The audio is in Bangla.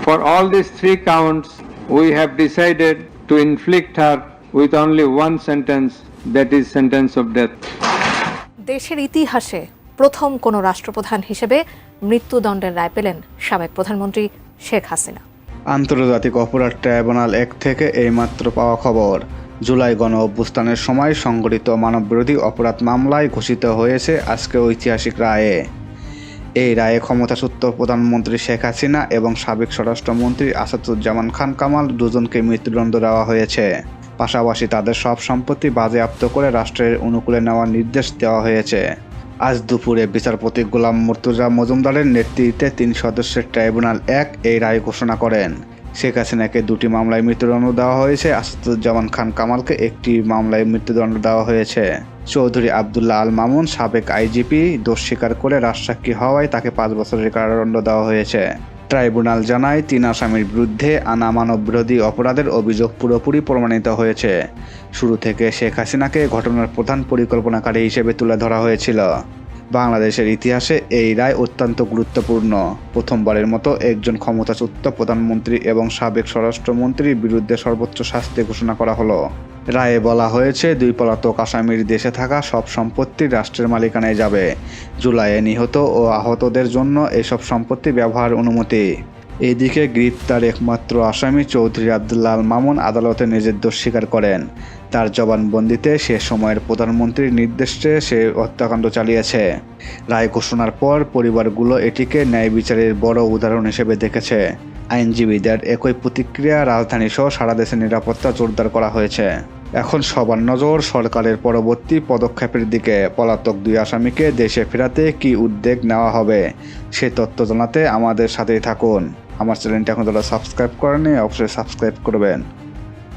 For all these 3 counts, we have decided to inflict her with only one sentence, that is sentence of death. দেশের ইতিহাসে প্রথম কোনো রাষ্ট্রপ্রধান হিসেবে মৃত্যুদণ্ডের রায় পেলেন সাবেক প্রধানমন্ত্রী শেখ হাসিনা। আন্তর্জাতিক অপরাধ ট্রাইব্যুনাল 1 থেকে এইমাত্র পাওয়া খবর, জুলাই গণ অভ্যুত্থানের সময় সংঘটিত মানববিরোধী অপরাধ মামলায় ঘোষিত হয়েছে আজকে ঐতিহাসিক রায়ে। এই রায়ে ক্ষমতাচ্যুত প্রধানমন্ত্রী শেখ হাসিনা এবং সাবেক স্বরাষ্ট্রমন্ত্রী আসাদুজ্জামান খান কামাল দুজনকে মৃত্যুদণ্ড দেওয়া হয়েছে। পাশাপাশি তাদের সব সম্পত্তি বাজেয়াপ্ত করে রাষ্ট্রের অনুকূলে নেওয়ার নির্দেশ দেওয়া হয়েছে। আজ দুপুরে বিচারপতি গোলাম মুর্তজা মজুমদারের নেতৃত্বে 3 সদস্যের ট্রাইব্যুনাল 1 এই রায় ঘোষণা করেন। শেখ হাসিনাকে 2টি মামলায় মৃত্যুদণ্ড দেওয়া হয়েছে, আসাদুজ্জামান খান কামালকে 1টি মামলায় মৃত্যুদণ্ড দেওয়া হয়েছে। চৌধুরী আবদুল্লাহ আল মামুন সাবেক আইজিপি দোষ স্বীকার করে রাজসাক্ষী হওয়ায় তাকে 5 বছরের কারাদণ্ড দেওয়া হয়েছে। ট্রাইব্যুনাল জানায় 3 আসামির বিরুদ্ধে আনা মানববিরোধী অপরাধের অভিযোগ পুরোপুরি প্রমাণিত হয়েছে। শুরু থেকে শেখ হাসিনাকে ঘটনার প্রধান পরিকল্পনাকারী হিসেবে তুলে ধরা হয়েছিল। বাংলাদেশের ইতিহাসে এই রায় অত্যন্ত গুরুত্বপূর্ণ। প্রথমবারের মতো একজন ক্ষমতাচ্যুত প্রধানমন্ত্রী এবং সাবেক স্বরাষ্ট্রমন্ত্রীর বিরুদ্ধে সর্বোচ্চ শাস্তি ঘোষণা করা হলো। রায়ে বলা হয়েছে 2 পলাতক আসামির দেশে থাকা সব সম্পত্তি রাষ্ট্রের মালিকানায় যাবে। জুলাইয়ে নিহত ও আহতদের জন্য এসব সম্পত্তি ব্যবহার অনুমতি। এদিকে গ্রেপ্তার একমাত্র আসামি চৌধুরী আবদুল্লাহ আল মামুন আদালতে নিজের দোষ স্বীকার করেন। তার জবানবন্দিতে সে সময়ের প্রধানমন্ত্রীর নির্দেশে সে হত্যাকাণ্ড চালিয়েছে। রায় ঘোষণার পর পরিবারগুলো এটিকে ন্যায় বিচারের বড় উদাহরণ হিসেবে দেখেছে। আইনজীবীদের একই প্রতিক্রিয়া, রাজধানী সহ সারা দেশে নিরাপত্তা জোরদার করা হয়েছে। এখন সবার নজর সরকারের পরবর্তী পদক্ষেপের দিকে। পলাতক 2 আসামিকে দেশে ফেরাতে কী উদ্যোগ নেওয়া হবে সে তথ্য জানাতে আমাদের সাথেই থাকুন। আমার চ্যানেলটি এখন যারা সাবস্ক্রাইব করেনি অবশ্যই সাবস্ক্রাইব করবেন।